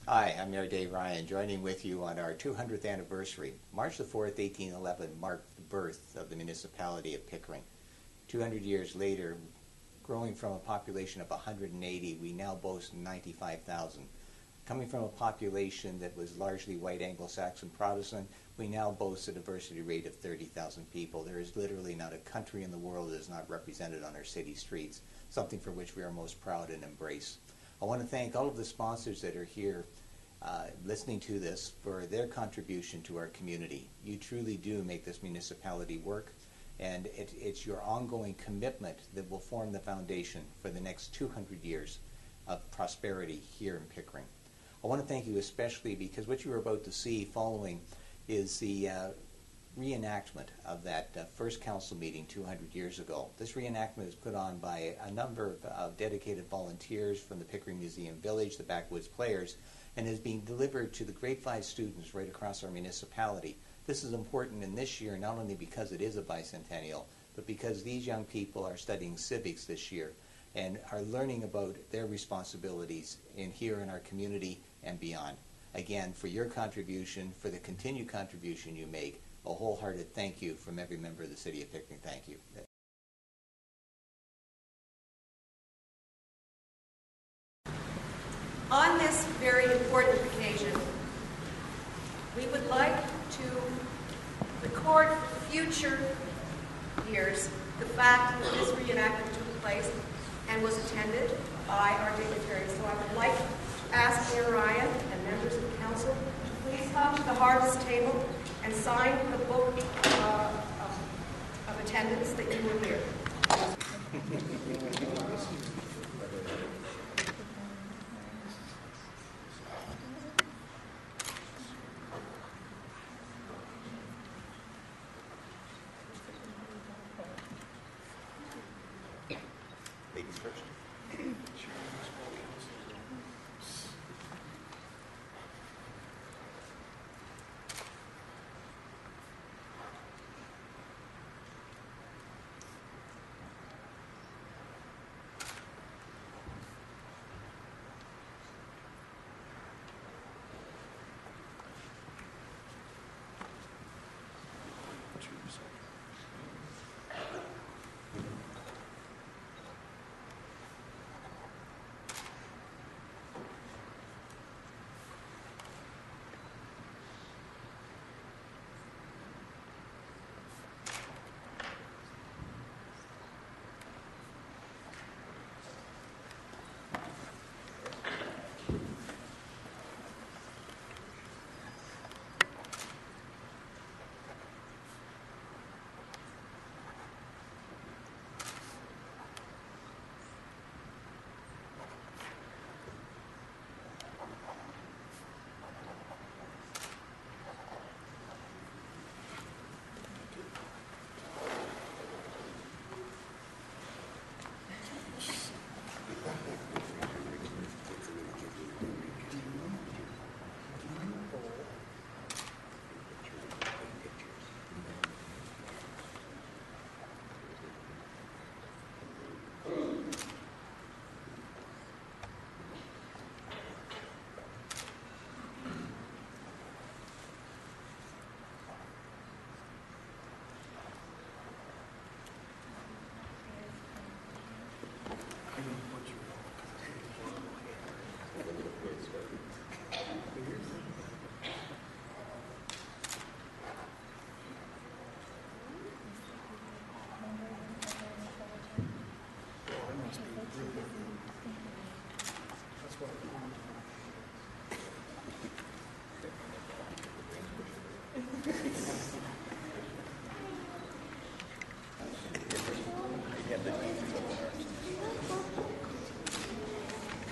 Hi, I'm Mayor Dave Ryan, joining with you on our 200th anniversary. March the 4th, 1811 marked the birth of the municipality of Pickering. 200 years later, growing from a population of 180, we now boast 95,000. Coming from a population that was largely white Anglo-Saxon Protestant, we now boast a diversity rate of 30,000 people. There is literally not a country in the world that is not represented on our city streets, something for which we are most proud and embrace. I want to thank all of the sponsors that are here listening to this for their contribution to our community. You truly do make this municipality work, and it's your ongoing commitment that will form the foundation for the next 200 years of prosperity here in Pickering. I want to thank you especially because what you are about to see following is the reenactment of that first council meeting 200 years ago. This reenactment is put on by a number of dedicated volunteers from the Pickering Museum Village, the Backwoods Players, and is being delivered to the grade 5 students right across our municipality. This is important in this year not only because it is a bicentennial, but because these young people are studying civics this year and are learning about their responsibilities here in our community and beyond. Again, for your contribution, for the continued contribution you make, a wholehearted thank you from every member of the City of Pickering. Thank you. On this very important occasion, we would like to record for future years the fact that this reenactment took place and was attended by our dignitaries. So I would like to ask Mayor Ryan and members of the council to please come to the harvest table and sign the book of attendance that you will hear. Ladies first.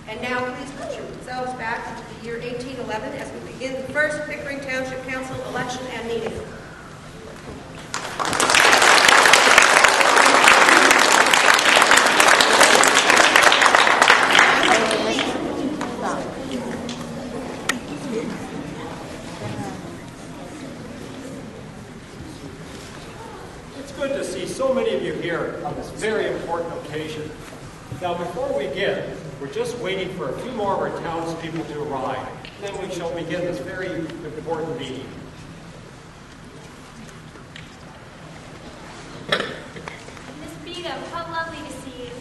And now please put yourselves back to the year 1811 as we begin the first Pickering Township Council election and meeting. It's good to see so many of you here on this very important occasion. Now, before we begin, We're just waiting for a few more of our townspeople to arrive. Then we shall begin this very important meeting. Miss Beadham, how lovely to see you.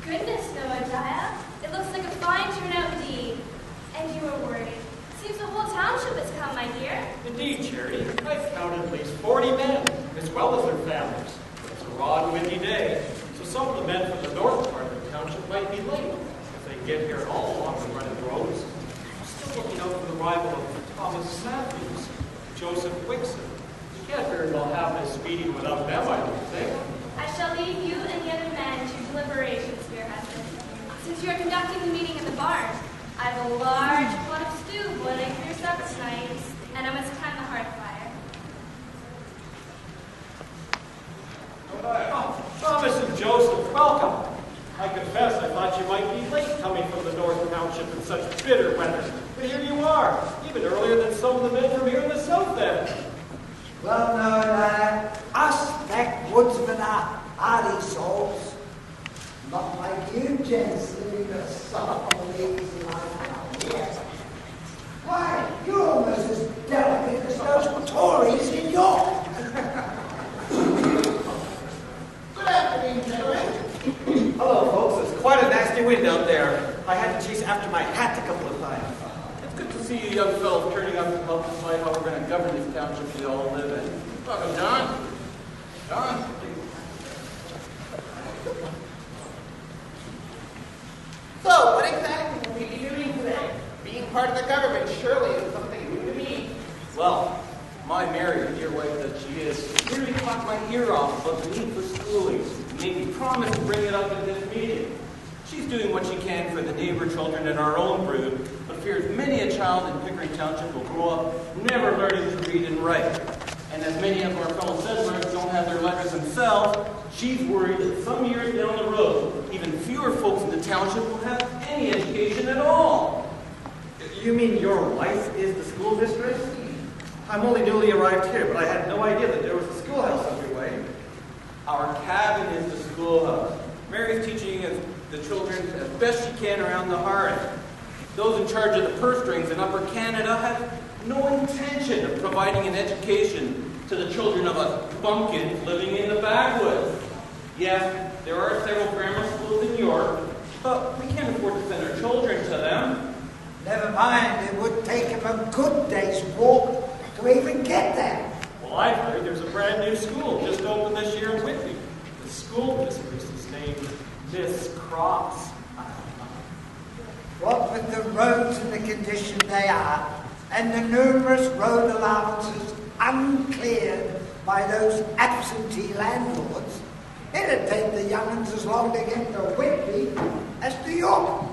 Goodness, Noadiah. It looks like a fine turnout indeed. And you were worried. Seems the whole township has come, my dear. Indeed, Charity. I've counted at least 40 men, as well as their families. It's a raw and windy day, so some of the men from the north part of the township might be late if they get here at all along the running roads. I'm still looking out for the arrival of Thomas Matthews, Joseph Wixon. You can't very well have this meeting without them, I don't think. I shall leave you and the other men to deliberations, dear husband. Since you are conducting the meeting in the barn, I have a large pot of stew boiling for your supper tonight, and I must climb the hearth fire. Oh, Thomas and Joseph, welcome. I confess I thought you might be late coming from the North Township in such bitter weather. But here you are, even earlier than some of the men from here in the South End. Well, no, us backwoodsmen are hardy souls. Not like you gents living a soft and easy life out here. Why, you're almost as delicate as those Tories in York. Good afternoon, gentlemen. Hello, folks. It's quite a nasty wind out there. I had to chase after my hat a couple of times. It's good to see you young fellows turning up to help decide how we're going to govern this township we all live in. Welcome, John. John. So, what exactly will we be doing today? Being part of the government surely is something new to me. Well, my Mary, dear wife that she is, nearly caught my ear off about the need for schooling and made me promise to bring it up at this meeting. She's doing what she can for the neighbor children in our own brood, but fears many a child in Pickering Township will grow up never learning to read and write. And as many of our fellow settlers don't have their letters themselves, she's worried that some years down the road, even fewer folks in the township will have any education at all. You mean your wife is the school mistress? I'm only newly arrived here, but I had no idea that there was a schoolhouse underway. Our cabin is the schoolhouse. Mary's teaching the children as best she can around the hearth. Those in charge of the purse strings in Upper Canada have no intention of providing an education to the children of us bumpkins living in the backwoods. Yes, there are several grammar schools in York, but we can't afford to send our children to them. Never mind, it would take him a good day's walk to even get there. Well, I've heard there's a brand new school just opened this year in Whitby. The school mistress is named Miss Cross. What with the roads in the condition they are, and the numerous road allowances uncleared by those absentee landlords, it'd take the young'uns as long to get to Whitby as to York.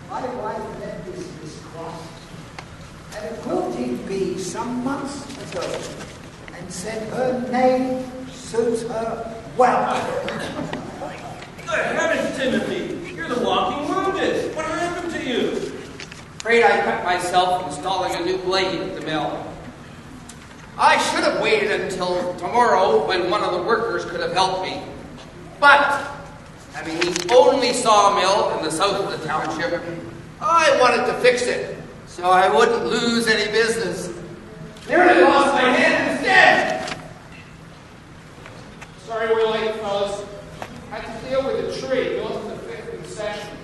My wife met this Miss Cross at a quilting bee some months ago, and said her name suits her well. Good heavens, Timothy! You're the walking wounded. What happened to you? Afraid I cut myself installing a new blade at the mill. I should have waited until tomorrow when one of the workers could have helped me. But, having the only sawmill in the south of the township, I wanted to fix it so I wouldn't lose any business. Nearly lost my hand instead. Sorry we're late, fellas. Had to deal with a tree north of the 5th concession.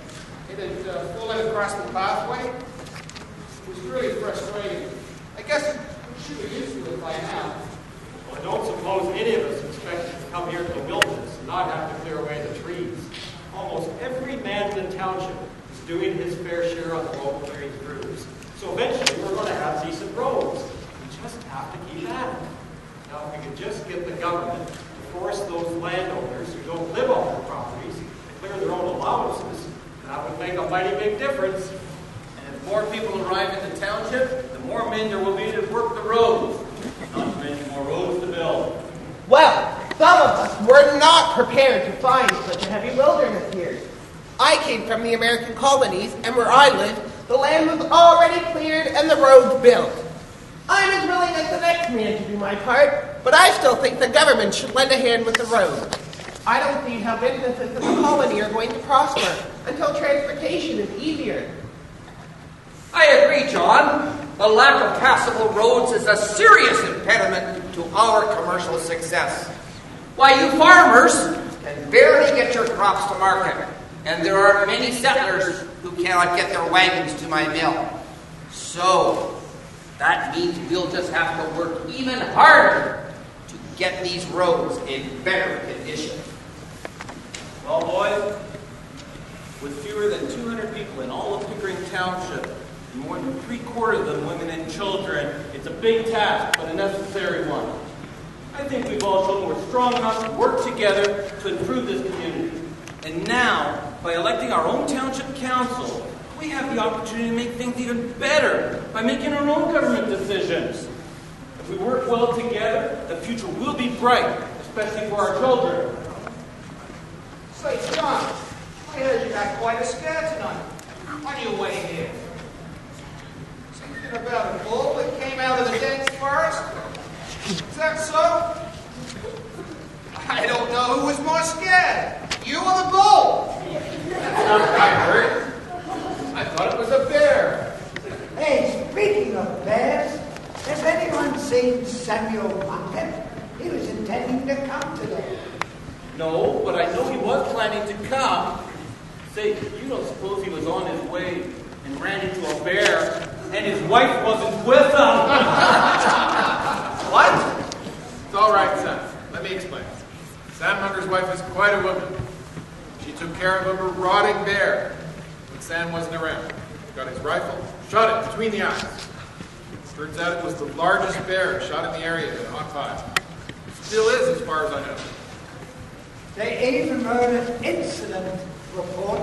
It had fallen across the pathway. It was really frustrating. I guess we should be used to it by now. Well, I don't suppose any of us expected to come here to the wilderness and not have to clear away the trees. Almost every man in the township is doing his fair share on the road clearing crews. So eventually we're going to have decent roads. We just have to keep at it. Now, if we could just get the government to force those landowners who don't live on their properties to clear their own allowances, that would make a mighty big difference. And if more people arrive in the township, the more men there will be to work the roads. Not to mention more roads to build. Well, some of us were not prepared to find such a heavy wilderness here. I came from the American colonies, and where I lived, the land was already cleared and the roads built. I'm as willing as the next man to do my part, but I still think the government should lend a hand with the road. I don't see how businesses in the colony are going to prosper until transportation is easier. I agree, John. The lack of passable roads is a serious impediment to our commercial success. Why, you farmers can barely get your crops to market, and there are many settlers who cannot get their wagons to my mill. So, that means we'll just have to work even harder to get these roads in better condition. Well, boys, with fewer than 200 people in all of Pickering Township, and more than 3/4 of them women and children, it's a big task, but a necessary one. I think we've all shown we're strong enough to work together to improve this community. And now, by electing our own township council, we have the opportunity to make things even better by making our own government decisions. If we work well together, the future will be bright, especially for our children. Say, John, I heard you got quite a scare tonight. On your way here. Something about a bull that came out of the dense forest? Is that so? I don't know who was more scared, you or the bull. That's not what I heard. I thought it was a bear. Hey, speaking of bears, has anyone seen Samuel Munger? He was intending to come today. No, but I know he was planning to come. Say, you don't suppose he was on his way and ran into a bear and his wife wasn't with him? What? It's all right, Sam. Let me explain. Sam Munger's wife is quite a woman. She took care of a marauding bear when Sam wasn't around. Got his rifle, shot it between the eyes. Turns out it was the largest bear shot in the area at Hot Pie. Still is, as far as I know. They even wrote an incident report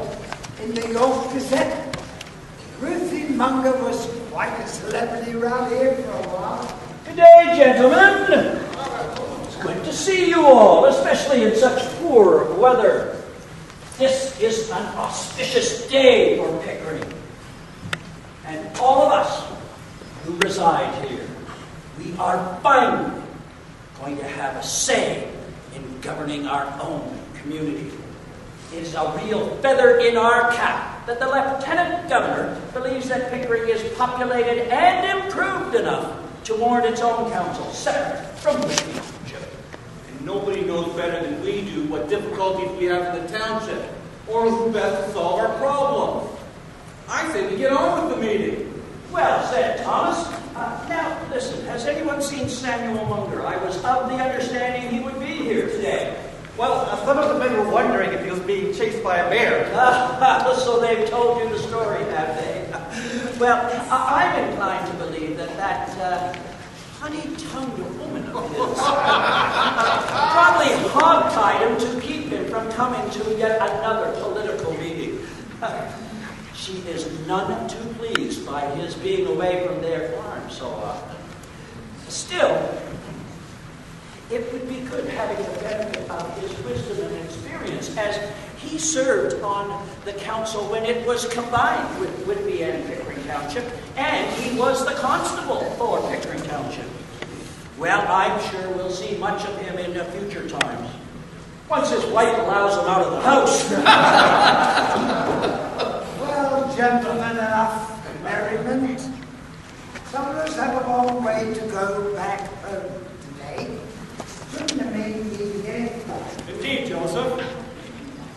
in the York Gazette. Ruthie Munger was quite a celebrity around here for a while. Good day, gentlemen. It's good to see you all, especially in such poor weather. This is an auspicious day for Pickering. And all of us who reside here, we are finally going to have a say in governing our own community. It is a real feather in our cap that the Lieutenant Governor believes that Pickering is populated and improved enough to warrant its own council, separate from the township. And nobody knows better than we do what difficulties we have in the township, or who best to solve our problems. I say we get on with the meeting. Well said, Thomas. Now, listen, has anyone seen Samuel Munger? I was of the understanding he would be here today. Well, some of the men were wondering if he was being chased by a bear. So they've told you the story, have they? Well, I'm inclined to believe that honey-tongued woman of his probably hog-tied him to keep him from coming to yet another political meeting. She is none too pleased by his being away from their farm so often. Still, it would be good having the benefit of his wisdom and experience, as he served on the council when it was combined with Whitby and Pickering Township, and he was the constable for Pickering Township. Well, I'm sure we'll see much of him in future times, once his wife allows him out of the house. Well, gentlemen, enough merriment. Some of us have a long way to go back home today. Shouldn't the men be here? Indeed, Joseph.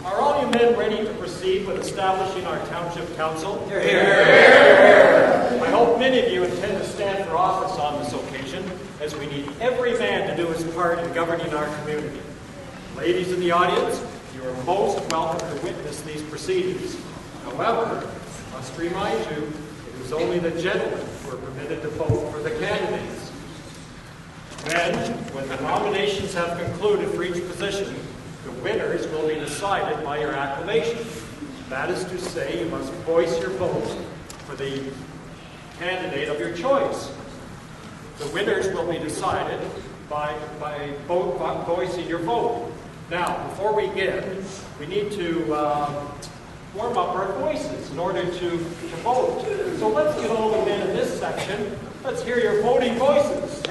Are all you men ready to proceed with establishing our township council? Here, here. I hope many of you intend to stand for office on this occasion, as we need every man to do his part in governing our community. Ladies in the audience, you are most welcome to witness these proceedings. However, I must remind you, it is only the gentlemen who are permitted to vote for the candidates. Then, when the nominations have concluded for each position, the winners will be decided by your acclamation. That is to say, you must voice your vote for the candidate of your choice. The winners will be decided by voicing your vote. Now, before we begin, we need to warm up our voices in order to vote. So let's get all the men in this section Let's hear your voting voices.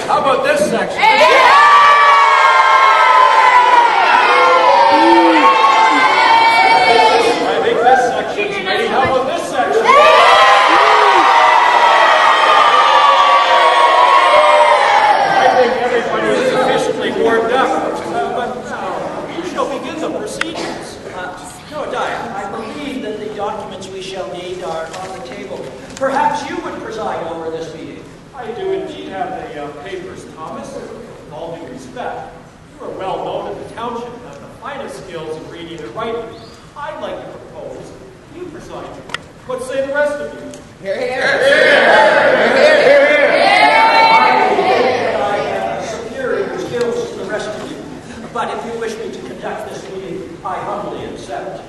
How about this section? I think this section's ready. How about this section? I think everybody is sufficiently warmed up. But we shall begin the procedures. No, Diane, I believe that the documents we shall need are on the table. Perhaps you would preside over this meeting. I do indeed have the papers, Thomas. With all due respect, you are well known in the township and have the finest skills in reading and writing. I'd like to propose you preside. What say the rest of you? Hear, hear. I have superior skills to the rest of you, but if you wish me to conduct this meeting, I humbly accept.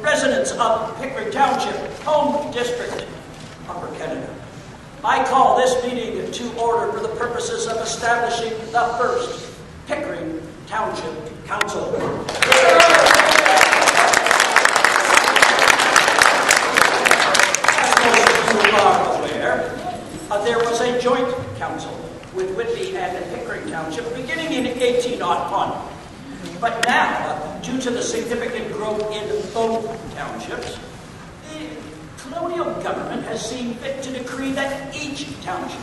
Residents of Pickering Township, home district, Upper Canada. I call this meeting to order for the purposes of establishing the first Pickering Township Council. As most of you are aware, there was a joint council with Whitby and Pickering Township beginning in 1801. But now, due to the significant growth in both townships, the colonial government has seen fit to decree that each township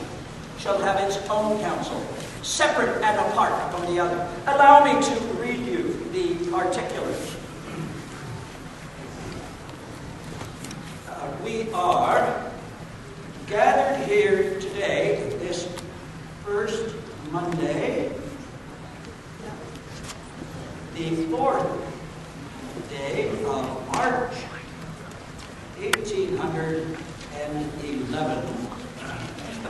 shall have its own council, separate and apart from the other. Allow me to read you the particulars. We are gathered here today, this first Monday, the 4th day of March, 1811,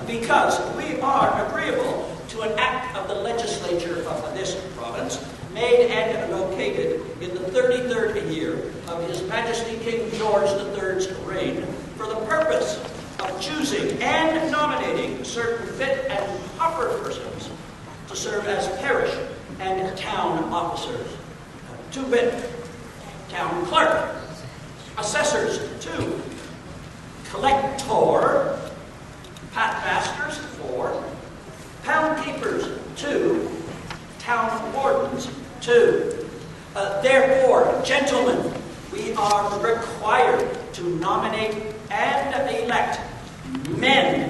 because we are agreeable to an act of the legislature of this province, made and located in the 33rd year of His Majesty King George III's reign, for the purpose of choosing and nominating certain fit and proper persons to serve as parish and town officers. 2 wit, town clerk, assessors 2, collector, patmasters 4, pound keepers 2, town wardens 2. Therefore, gentlemen, we are required to nominate and elect men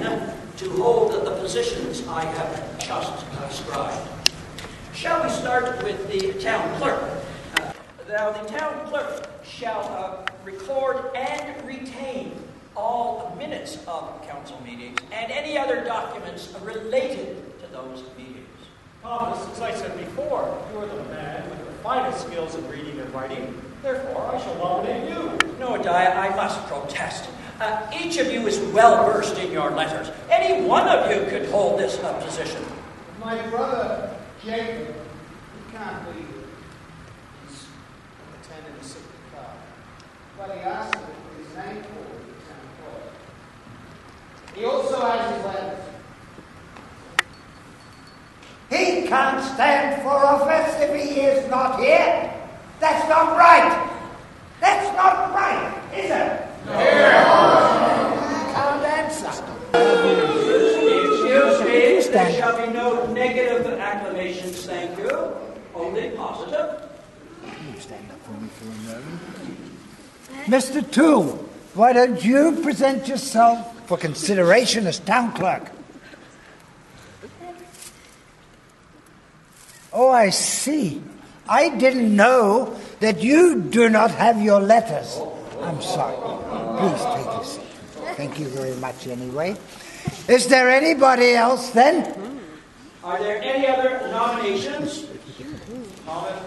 to hold the positions I have just described. Shall we start with the town clerk? Now, the town clerk shall record and retain all minutes of council meetings and any other documents related to those meetings. Thomas, as I said before, you are the man with the finest skills in reading and writing. Therefore, I shall nominate you. No, Dia, I must protest. Each of you is well versed in your letters. Any one of you could hold this position. My brother, Jacob, he can't be here. He's attending a sick car. But he asked me to put his name forward to town clerk. He also has his letters. He can't stand for office if he is not here. That's not right. That's not right, is it? No. Can't answer. Excuse me, there shall be no negative acclamations, thank you. Only positive. Stand up for me for a moment. Mr. Toole, why don't you present yourself for consideration as town clerk? Oh, I see. I didn't know that you do not have your letters. I'm sorry. Please take a seat. Thank you very much anyway. Is there anybody else then? Are there any other nominations? Thomas,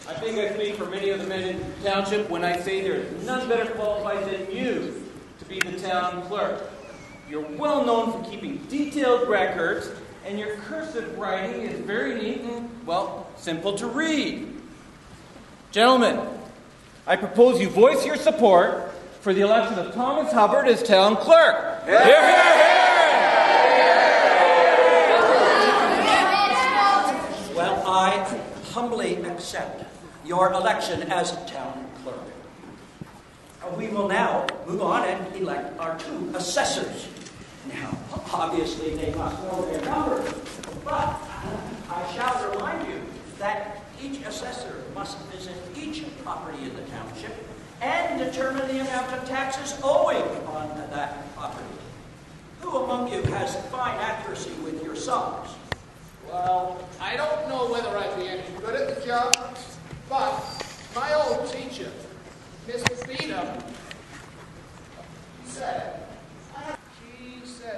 I think I speak for many of the men in the township when I say there is none better qualified than you to be the town clerk. You're well known for keeping detailed records, and your cursive writing is very neat and, well, simple to read. Gentlemen, I propose you voice your support for the election of Thomas Hubbard as town clerk. Hear, hear, hear! Well, accept your election as town clerk. We will now move on and elect our 2 assessors. Now, obviously, they must know their numbers, but I shall remind you that each assessor must visit each property in the township and determine the amount of taxes owing on that property. Who among you has fine accuracy with your sums? Well, I don't know whether I'd be any good at the job, but my old teacher, Miss Beadham, said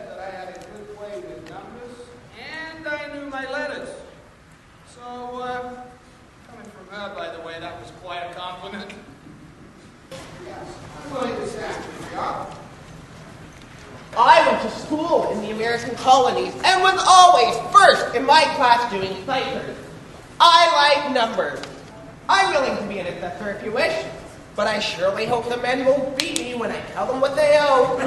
that I had a good way with numbers, and I knew my letters. So, coming from her, by the way, that was quite a compliment. Yes, I'm willing to stand for the job. I went to school in the American colonies and was always first in my class doing ciphers. I like numbers. I'm willing to be an assessor if you wish, but I surely hope the men won't beat me when I tell them what they owe.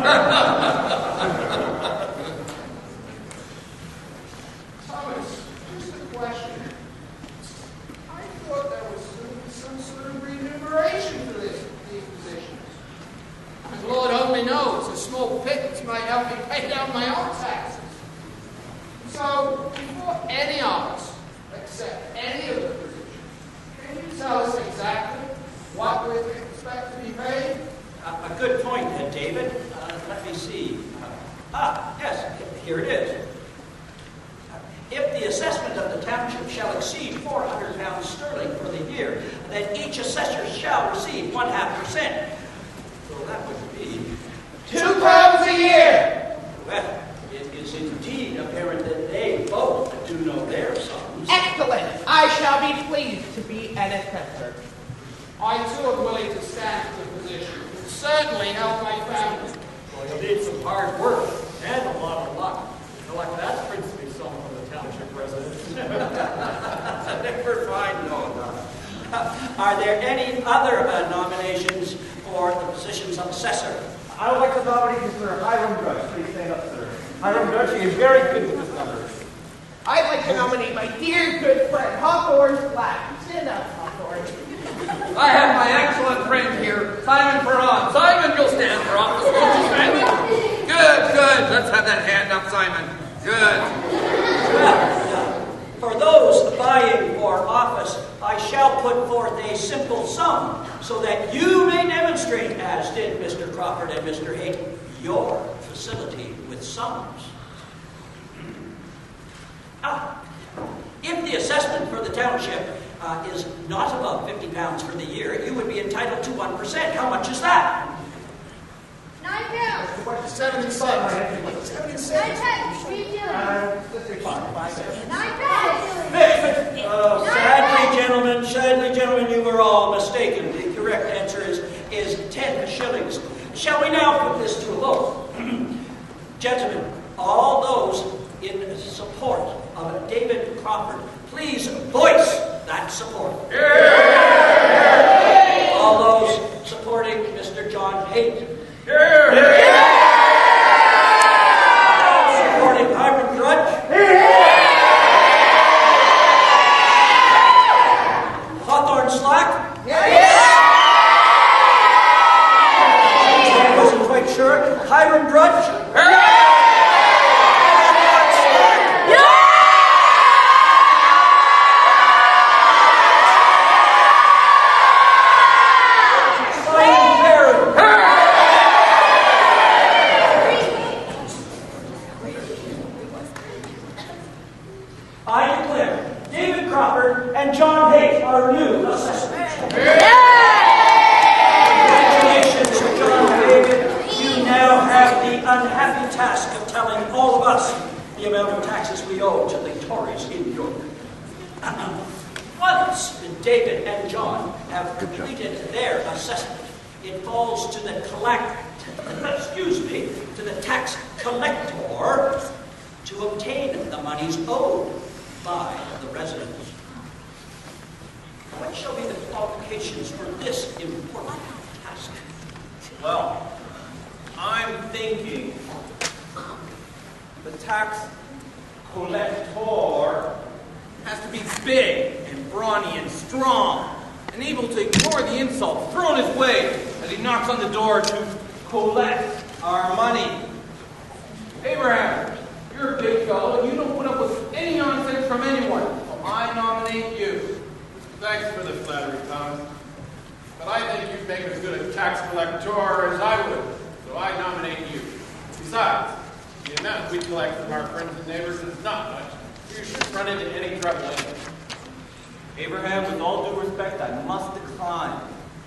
Thomas, just a question. I thought there was some sort of remuneration for these positions. And Lord only knows, a small pittance might help me pay down my own taxes. So, before any of us accept any of the positions, can you tell us exactly what we expect to be paid? A good point, David. Let me see. Yes, here it is. If the assessment of the township shall exceed £400 sterling for the year, then each assessor shall receive 0.5%. So that would be £2 a year! Well, it is indeed apparent that they both do know their sums. Excellent! I shall be pleased to be an assessor. I too am willing to stand for the position. It will certainly help my family. Well, you'll need some hard work and a lot of luck. Like that princely song from the township residents. Never mind, no. Are there any other nominations for the positions of assessor? I would like to nominate Mr. Hiram Drudge. Please stand up, sir. Hiram Drudge, he is very good with his numbers. I'd like to nominate my dear good friend Hawthorne Flack. Stand up, Hawthorne. I have my excellent friend here, Simon Perron. Simon, you'll stand for office, won't you, Simon? Good. Let's have that hand up, Simon. Good. Well, for those vying for office, I shall put forth a simple sum so that you may demonstrate, as did Mr. Crawford and Mr. Haight, your facility with sums. If the assessment for the township is not above £50 for the year, you would be entitled to 1%. How much is that? £9. 7 cents. 7 cents. Sadly, gentlemen, you were all mistaken. The correct answer is 10 shillings. Shall we now put this to a vote? Gentlemen, all those in support of David Crawford, please voice that support. All those supporting Mr. John Haight. Supporting Hiram Drudge. Hawthorne Slack. I wasn't quite sure. Hiram Drudge. I declare David Crawford and John Haight are new assessors. Congratulations, John and David. You now have the unhappy task of telling all of us the amount of taxes we owe to the Tories in York. Once David and John have completed their assessment, it falls to the to the tax collector to obtain the monies owed by the residents. What shall be the qualifications for this important task? Well, I'm thinking the tax collector has to be big and brawny and strong, and able to ignore the insult thrown his way as he knocks on the door to collect our money. Abraham, you're a big fellow, and you don't put up with any nonsense from anyone, so I nominate you. Thanks for the flattery, Thomas. But I think you'd make as good a tax collector as I would, so I nominate you. Besides, the amount we collect from our friends and neighbors is not much. You shouldn't run into any trouble anyway. Abraham, with all due respect, I must decline.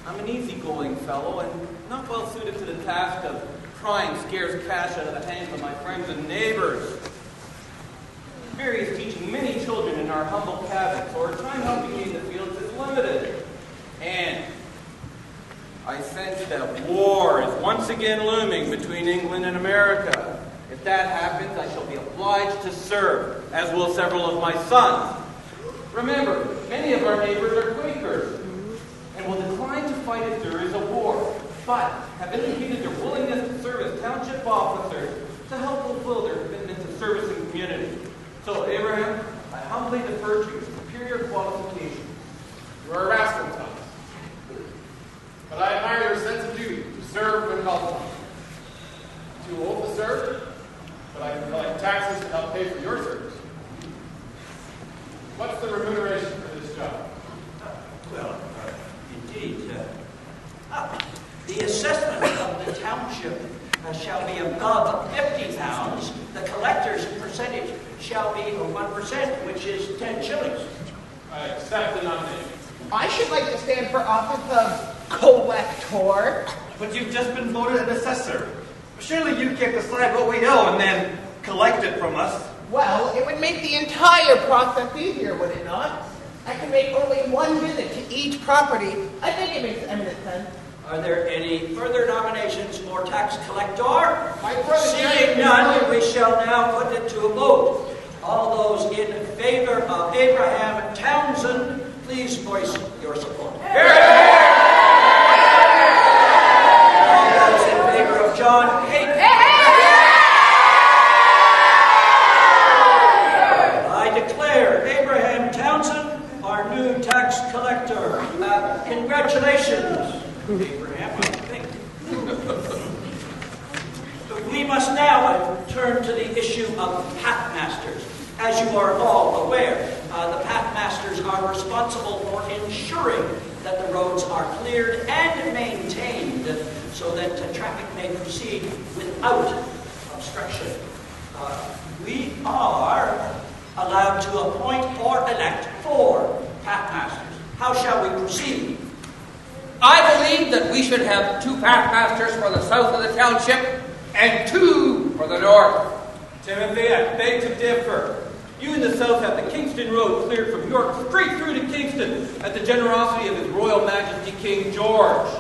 I'm an easygoing fellow and not well suited to the task of prying scarce cash out of the hands of my friends and neighbors. Experience teaching many children in our humble cabins or time helping me in the fields is limited. And I sense that war is once again looming between England and America. If that happens, I shall be obliged to serve, as will several of my sons. Remember, many of our neighbors are Quakers and will decline to fight if there is a war, but have indicated their willingness to serve as township officers to help fulfill their commitment to service and community. So, Abraham, I humbly defer to your superior qualifications. You are a rascal, Thomas. But I admire your sense of duty to serve when called upon. I'm too old to serve, but I can collect taxes to help pay for your service. What's the remuneration for this job? Well, indeed. The assessment of the township shall be above £50. The collector's percentage shall be 1%, which is 10 shillings. I accept the nomination. I should like to stand for office of collector. But you've just been voted an assessor. Surely you can't decide what we owe and then collect it from us. Well, it would make the entire process easier, would it not? I can make only one visit to each property. I think it makes eminent sense. Are there any further nominations for tax collector? My brother Seeing none, we shall now put it to a vote. All those in favor of Abraham Townsend, please voice your support. All those in favor of John Hayden. I declare Abraham Townsend our new tax collector. Congratulations, Abraham, I think. We must now turn to the issue of pathmasters. As you are all aware, the pathmasters are responsible for ensuring that the roads are cleared and maintained so that traffic may proceed without obstruction. We are allowed to appoint or elect 4 pathmasters. How shall we proceed? I believe that we should have 2 pathmasters for the south of the township and 2 for the north. Timothy, I beg to differ. You in the south have the Kingston Road cleared from York straight through to Kingston at the generosity of His Royal Majesty King George.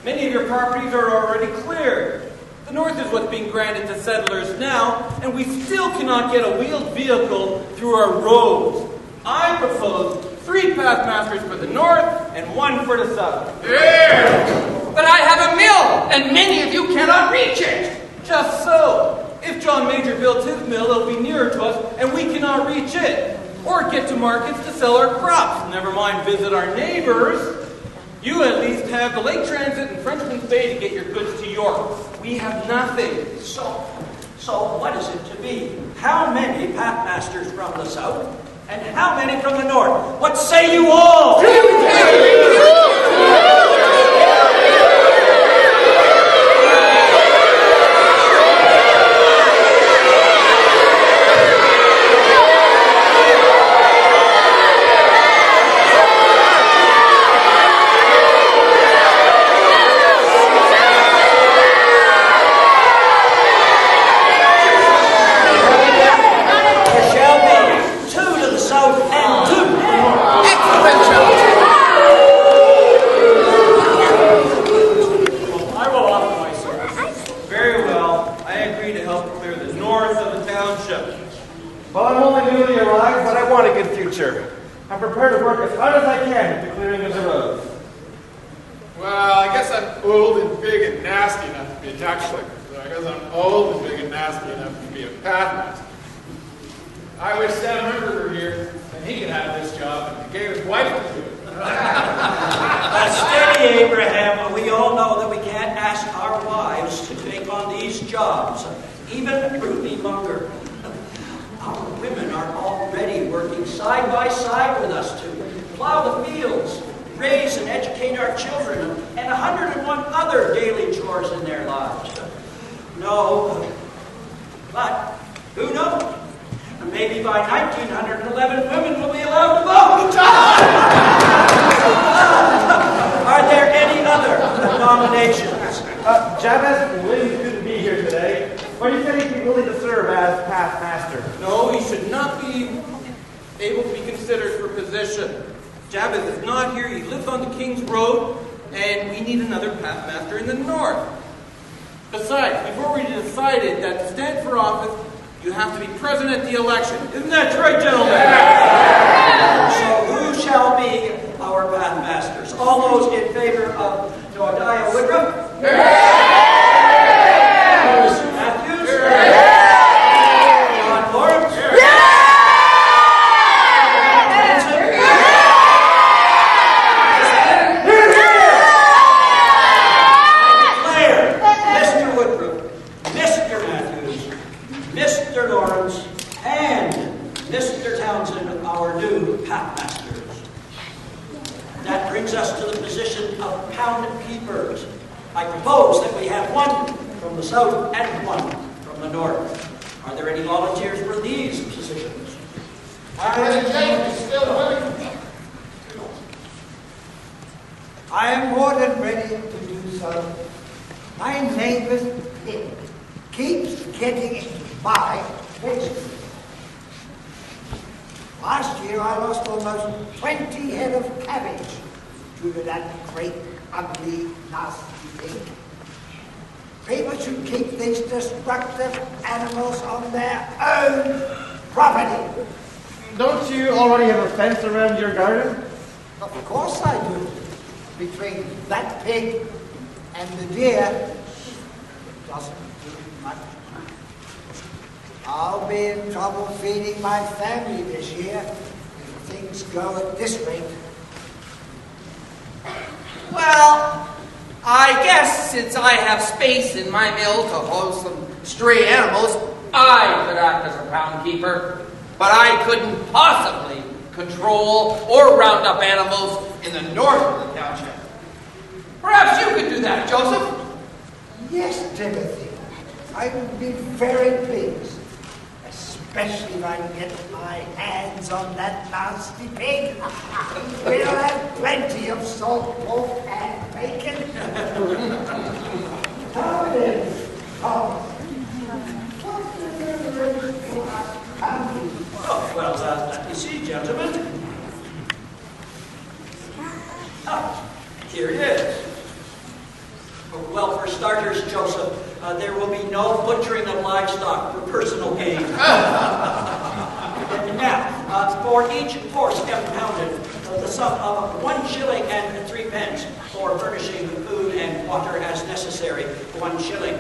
Many of your properties are already cleared. The north is what's being granted to settlers now, and we still cannot get a wheeled vehicle through our roads. I propose 3 pathmasters for the north and 1 for the south. Yeah! But I have a mill, and many of you cannot reach it. Just so. If John Major builds his mill, it'll be nearer to us, and we cannot reach it. Or get to markets to sell our crops. Never mind visit our neighbors. You at least have the lake transit and Frenchman's Bay to get your goods to York. We have nothing. So what is it to be? How many pathmasters from the south, and how many from the north? What say you all? I'm prepared to work as hard as I can at the clearing of the roads. Well, I guess I'm old and big and nasty enough to be a tax collector. So I guess I'm old and big and nasty enough to be a pathmaster. I wish Sam Hunter were here, and he could have this job and he gave his wife to do it. Steady, Abraham. We all know that we can't ask our wives to take on these jobs, even Ruby Munger. Our women are already working side by side with us to plow the fields, raise and educate our children, and 101 other daily chores in their lives. No, but who knows? Maybe by 1911, women will be allowed to vote. Are there any other nominations? Jabez Williams couldn't be here today, but he said he'd be willing to serve as past master. No, he should not be able to be considered for position. Jabez is not here. He lives on the King's Road, and we need another pathmaster in the north. Besides, we've already decided that to stand for office, you have to be present at the election. Isn't that right, gentlemen? So who shall be our pathmasters? All those in favor of Noadiah Woodruff? Thomas Matthews? John Lawrence? Mr. Woodruff, Mr. Matthews, Mr. Lawrence, and Mr. Townsend, our new pathmasters. That brings us to the position of pound keepers. I propose that we have one from the south and one from the north. Are there any volunteers for these positions? I am more than ready to do so. My neighbor's pig keeps getting into my business. Last year I lost almost 20 head of cabbage due to that great, ugly, nasty thing. People should keep these destructive animals on their own property. Don't you already have a fence around your garden? Of course I do. Between that pig and the deer, it doesn't do much. I'll be in trouble feeding my family this year if things go at this rate. Well, I guess since I have space in my mill to house some stray animals, I could act as a pound keeper. But I couldn't possibly control or round up animals in the north of the township. Perhaps you could do that, Joseph? Yes, Timothy. I would be very pleased. Especially if I can get my hands on that nasty pig. We'll have plenty of salt pork and bacon. Now then, Oh, well, let me see, gentlemen. Here it is. Well, for starters, Joseph, there will be no butchering of livestock for personal gain. Now, for each horse impounded, the sum of 1 shilling and 3 pence for furnishing food and water as necessary, 1 shilling.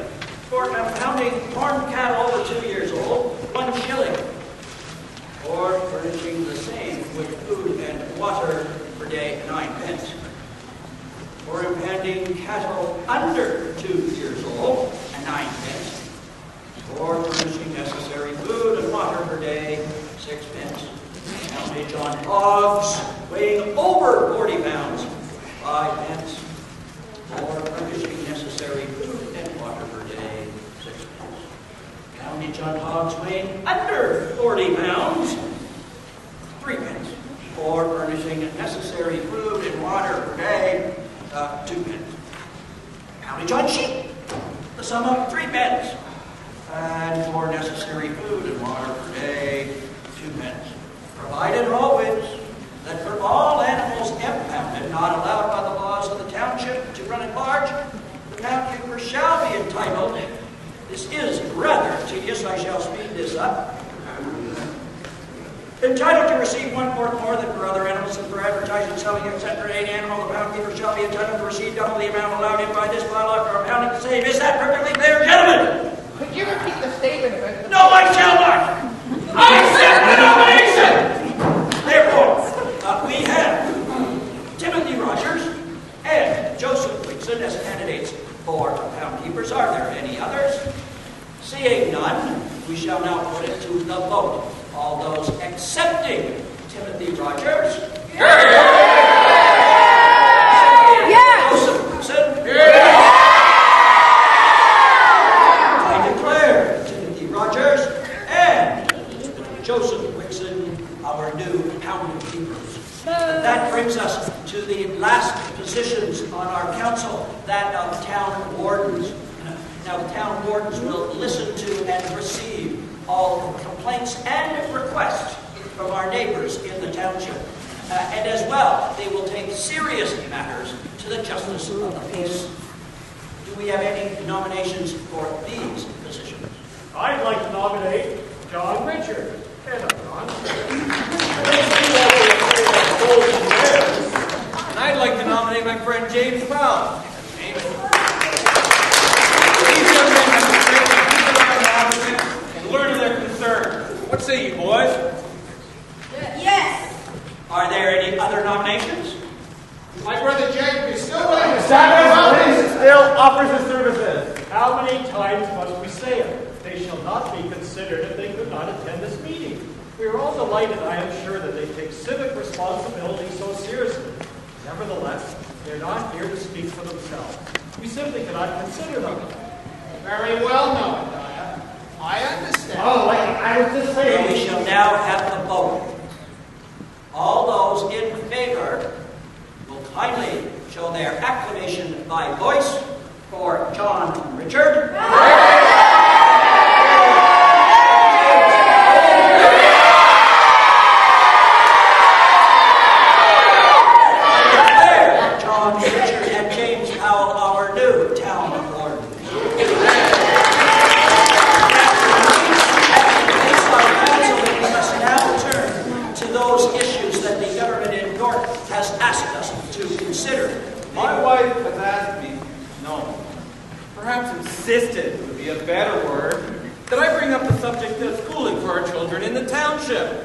For impounding horned cattle over 2 years old, 1 shilling. For furnishing the same with food and water per day, 9 pence. For impounding cattle under 2 years old, 9 pence. For furnishing necessary food and water per day, 6 pence. Poundage on hogs weighing over 40 pounds, 5 pence. For furnishing necessary food and water per day, 6 pence. Poundage on hogs weighing under 40 pounds, 3 pence. For furnishing necessary food and water per day, 2 pence. Poundage on sheep, the sum of 3 pence. And for necessary food and water per day, 2 pence. Provided always that for all animals impounded not allowed by the laws of the township to run at large, the townkeeper shall be entitled. This is rather tedious, I shall speed this up. Entitled to receive 1 quart more than for other animals, and for advertising, selling, etc. any animal, the pound keeper shall be entitled to receive double the amount allowed him by this bylaw for impounding the same. Is that perfectly clear, gentlemen? Could you repeat the statement a bit? No, I shall not! I accept the nomination! There Are there any others? Seeing none, we shall now put it to the vote. All those accepting Timothy Rogers? Joseph Wilson? I declare Timothy Rogers and Joseph Wixon our new town keepers. That brings us to the last positions on our council, that of town wardens. Now, town wardens will listen to and receive all complaints and requests from our neighbors in the township. And as well, they will take serious matters to the justice of the peace. Do we have any nominations for these positions? I'd like to nominate John Richard. And I'm John. And I'd like to nominate my friend James Brown. James. These young men have the strength to keep an eye on officers and learn of their concerns. What say you, boys? Yes. Are there any other nominations? My brother Jacob is still willing to Still offers his services. How many times must we say it? They shall not be considered if they could not attend this meeting. We are all delighted, I am sure, that they take civic responsibility so seriously. Nevertheless, they're not here to speak for themselves. We simply cannot consider them. Very well known, Donna. I understand. Oh, like I was just saying. We shall now have the vote. All those in favor will kindly show their acclamation by voice for John Richard. John Richard and James Powell, our new town warden. We must now turn to those issues that the government in York has asked us to consider. My wife has asked me, no, perhaps insisted would be a better word, that I bring up the subject of schooling for our children in the township.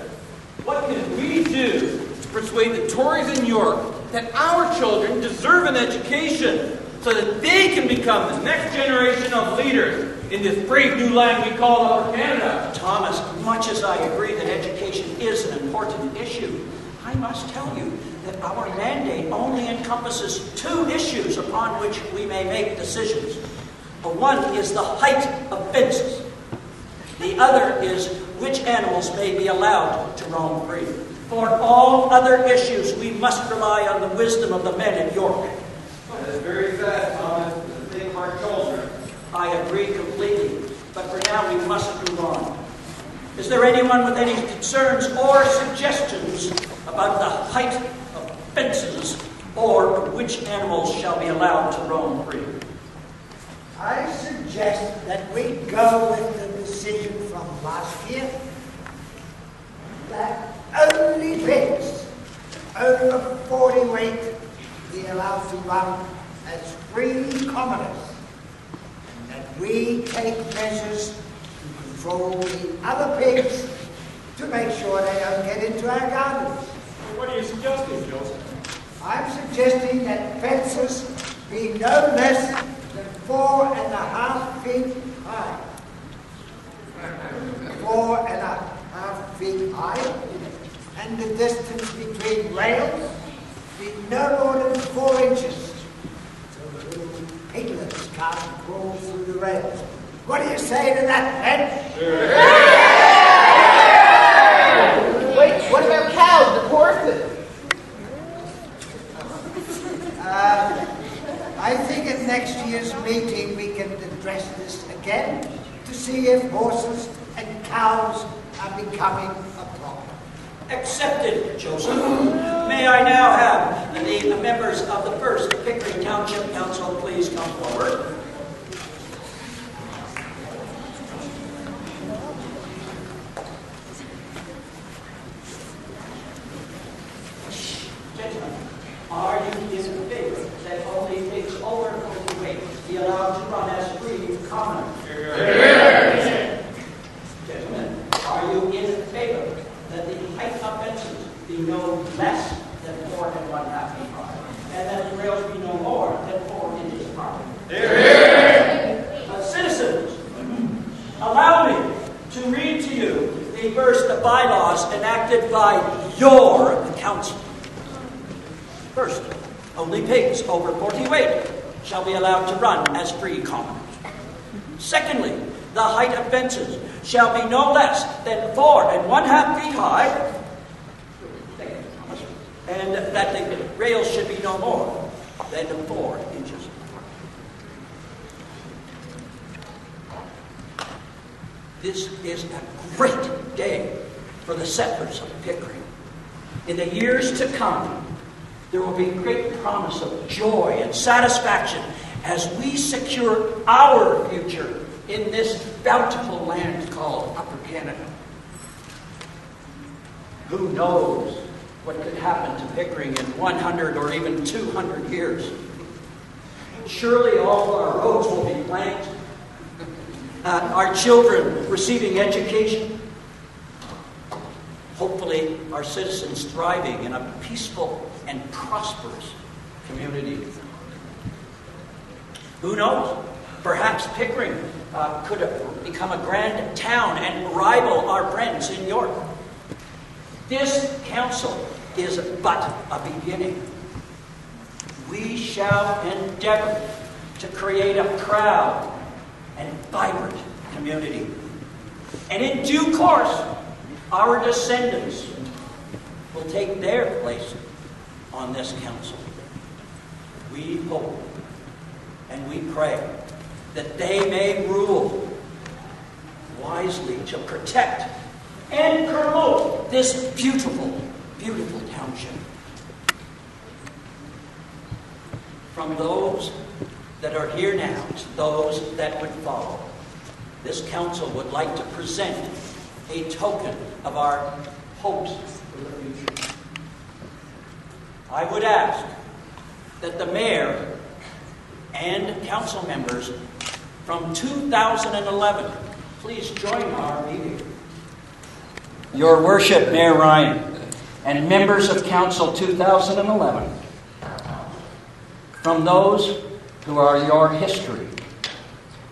What can we do to persuade the Tories in York that our children deserve an education so that they can become the next generation of leaders in this brave new land we call Upper Canada? Thomas, much as I agree that education is an important issue, I must tell you that our mandate only encompasses two issues upon which we may make decisions. One is the height of fences. The other is which animals may be allowed to roam free. For all other issues, we must rely on the wisdom of the men in York. That is very sad, Thomas, to think of our children. I agree completely, but for now we must move on. Is there anyone with any concerns or suggestions about the height of fences or which animals shall be allowed to roam free? I suggest that we go with the decision from last year that only pigs over 40 weight be allowed to run as free commoners, and that we take measures to control the other pigs to make sure they don't get into our gardens. Well, what are you suggesting, Joseph? I'm suggesting that fences be no less than 4.5 feet high. 4.5 feet high, and the distance between rails be no more than 4 inches, so the little piglets can't crawl through the rails. What do you say to that, Ben? Wait, what about cows and horses? I think at next year's meeting we can address this again to see if horses and cows are becoming a problem. Accepted, Joseph. May I now have the members of the first Pickering Township Council please come forward. Gentlemen, are you in favor that only pigs over 40 weight be allowed to run as free commoners? Gentlemen, are you in favor that the height of fences be no less than 4.5 feet high, and that the rails be no more than 4 inches high? bylaws enacted by your council. First, only pigs over 40 weight shall be allowed to run as free commoners. Secondly, the height of fences shall be no less than 4 1/2 feet high, and that the rails should be no more than 4 inches. This is a great day for the settlers of Pickering. In the years to come, there will be great promise of joy and satisfaction as we secure our future in this bountiful land called Upper Canada. Who knows what could happen to Pickering in 100 or even 200 years? Surely all our roads will be planked, our children receiving education, hopefully our citizens thriving in a peaceful and prosperous community. Who knows? Perhaps Pickering could become a grand town and rival our friends in York. This council is but a beginning. We shall endeavor to create a proud and vibrant community. And in due course, our descendants will take their place on this council. We hope and we pray that they may rule wisely to protect and promote this beautiful, beautiful township. From those that are here now to those that would follow, this council would like to present a token of our hopes for the future. I would ask that the mayor and council members from 2011 please join our meeting. Your Worship, Mayor Ryan, and members of Council 2011, from those who are your history,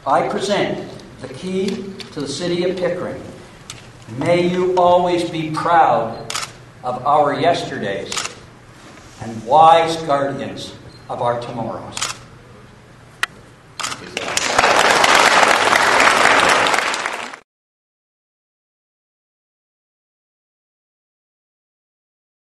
I present the key to the City of Pickering. May you always be proud of our yesterdays and wise guardians of our tomorrows.